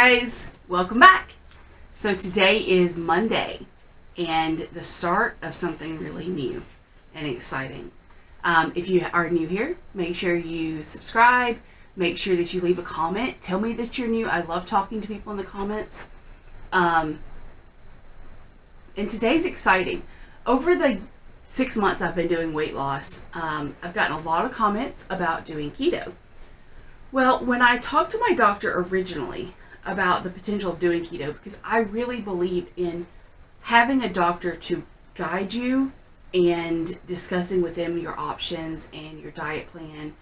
guys, welcome back. So today is Monday and the start of something really new and exciting. If you are new here, make sure you subscribe, make sure that you leave a comment. Tell me that you're new. I love talking to people in the comments. And today's exciting. Over the 6 months I've been doing weight loss, I've gotten a lot of comments about doing keto. Well, when I talked to my doctor originally about the potential of doing keto, because I really believe in having a doctor to guide you and discussing with them your options and your diet plan,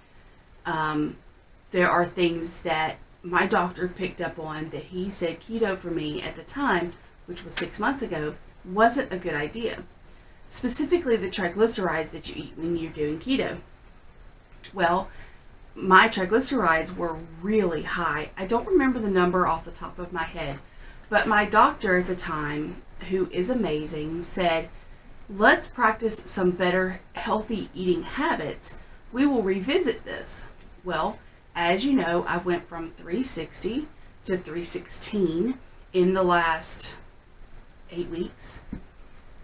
there are things that my doctor picked up on that he said keto for me at the time, which was 6 months ago, wasn't a good idea. Specifically the triglycerides that you eat when you're doing keto. Well, my triglycerides were really high. I don't remember the number off the top of my head, but my doctor at the time, who is amazing, said, let's practice some better healthy eating habits. We will revisit this. Well, as you know, I went from 360 to 316 in the last 8 weeks.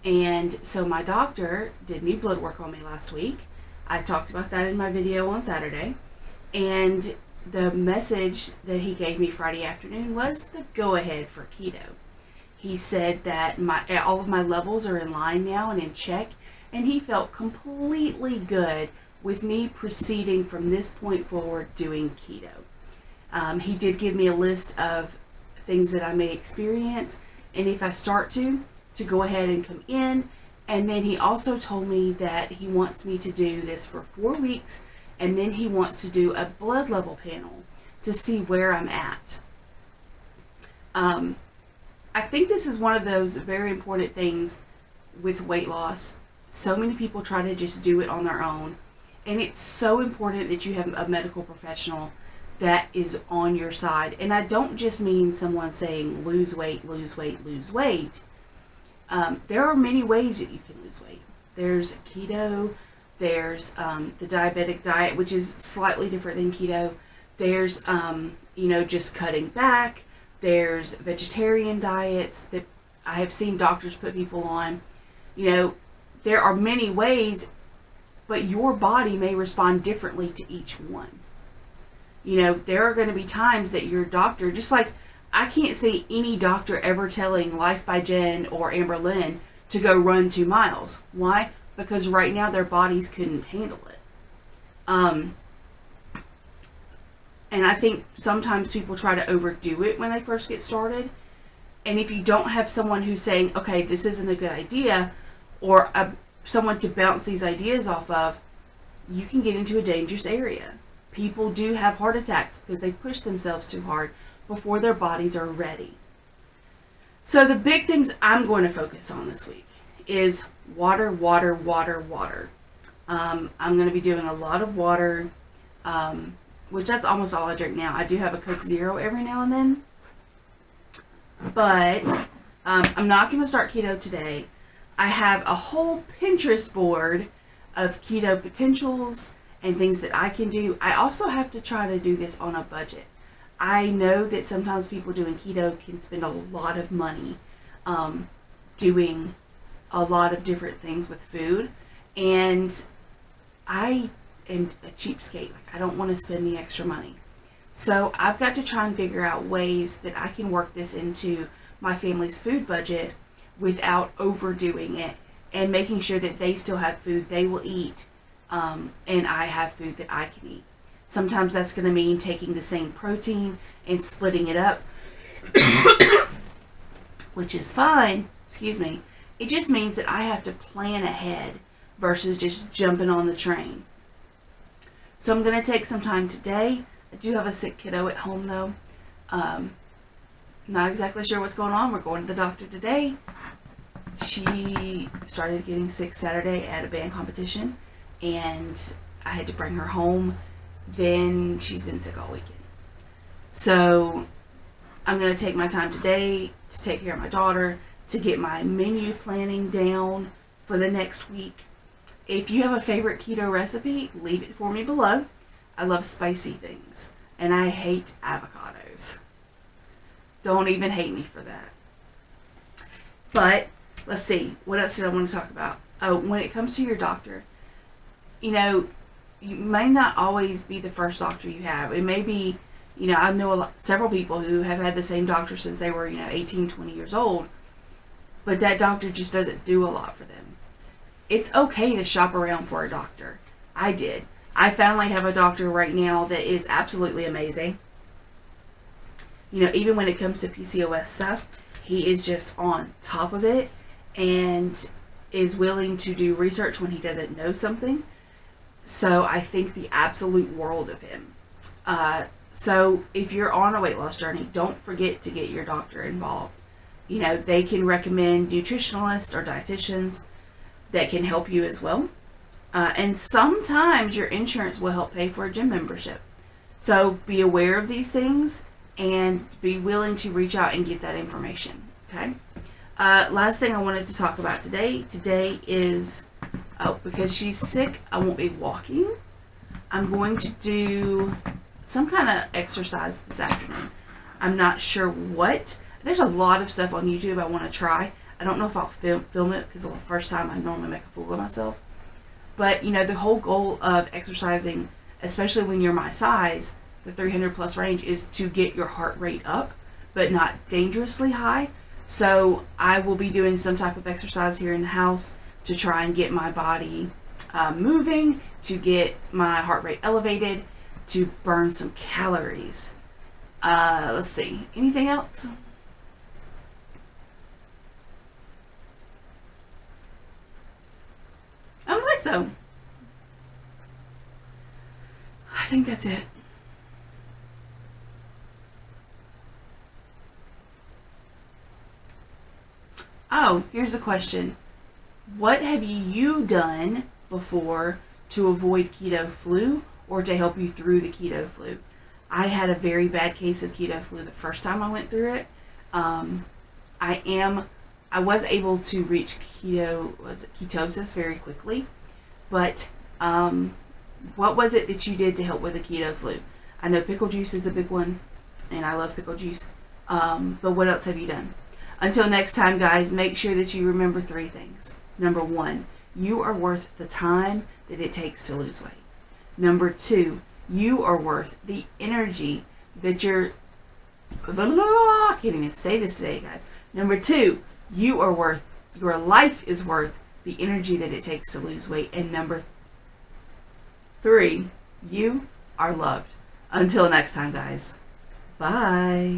And so my doctor did new blood work on me last week. I talked about that in my video on Saturday. And the message that he gave me Friday afternoon was the go-ahead for keto. He said that all of my levels are in line now and in check, and he felt completely good with me proceeding from this point forward doing keto. He did give me a list of things that I may experience, and if I start to go ahead and come in. And then he also told me that he wants me to do this for 4 weeks, and then he wants to do a blood level panel to see where I'm at. I think this is one of those very important things with weight loss. So many people try to just do it on their own, and it's so important that you have a medical professional that is on your side. And I don't just mean someone saying lose weight, lose weight, lose weight. There are many ways that you can lose weight. There's keto, there's the diabetic diet, which is slightly different than keto. There's, just cutting back. There's vegetarian diets that I have seen doctors put people on. There are many ways, but your body may respond differently to each one. There are going to be times that your doctor, just like I can't see any doctor ever telling Life by Jen or Amber Lynn to go run 2 miles. Why? Because right now their bodies couldn't handle it. And I think sometimes people try to overdo it when they first get started. And if you don't have someone who's saying, okay, this isn't a good idea, or someone to bounce these ideas off of, you can get into a dangerous area. People do have heart attacks because they push themselves too hard before their bodies are ready. So the big things I'm going to focus on this week is water, water, water, water. I'm going to be doing a lot of water, which that's almost all I drink now. I do have a Coke Zero every now and then, but I'm not going to start keto today. I have a whole Pinterest board of keto potentials and things that I can do. I also have to try to do this on a budget. I know that sometimes people doing keto can spend a lot of money doing a lot of different things with food, and I am a cheapskate. I don't want to spend the extra money. So I've got to try and figure out ways that I can work this into my family's food budget without overdoing it and making sure that they still have food they will eat, and I have food that I can eat. Sometimes that's going to mean taking the same protein and splitting it up, which is fine. Excuse me. It just means that I have to plan ahead versus just jumping on the train. So I'm going to take some time today. I do have a sick kiddo at home though. Not exactly sure what's going on. We're going to the doctor today. She started getting sick Saturday at a band competition, and I had to bring her home. Then she's been sick all weekend. So I'm going to take my time today to take care of my daughter, to get my menu planning down for the next week. If you have a favorite keto recipe, leave it for me below. I love spicy things, and I hate avocados. Don't even hate me for that. But let's see. What else did I want to talk about? Oh, when it comes to your doctor, you know, you may not always be the first doctor you have. It may be, I know several people who have had the same doctor since they were, 18, 20 years old, but that doctor just doesn't do a lot for them. It's okay to shop around for a doctor. I did. I finally have a doctor right now that is absolutely amazing. Even when it comes to PCOS stuff, he is just on top of it and is willing to do research when he doesn't know something. So I think the absolute world of him. So if you're on a weight loss journey, don't forget to get your doctor involved. They can recommend nutritionalists or dietitians that can help you as well. And sometimes your insurance will help pay for a gym membership. So be aware of these things and be willing to reach out and get that information. Okay? Last thing I wanted to talk about today. Today is, because she's sick, I won't be walking. I'm going to do some kind of exercise this afternoon. I'm not sure what. There's a lot of stuff on YouTube I want to try. I don't know if I'll film it because it's the first time I normally make a fool of myself. But, the whole goal of exercising, especially when you're my size, the 300 plus range, is to get your heart rate up, but not dangerously high. So I will be doing some type of exercise here in the house to try and get my body moving, to get my heart rate elevated, to burn some calories. Let's see. Anything else? I don't think so. I think that's it. Oh, here's a question. What have you done before to avoid keto flu or to help you through the keto flu? I had a very bad case of keto flu the first time I went through it. I was able to reach ketosis very quickly, but what was it that you did to help with the keto flu? I know pickle juice is a big one, and I love pickle juice. But what else have you done? Until next time, guys, make sure that you remember 3 things. Number 1, you are worth the time that it takes to lose weight. Number 2, you are worth the energy that I can't even say this today, guys. Number 2, your life is worth the energy that it takes to lose weight. And number 3, you are loved. Until next time, guys. Bye.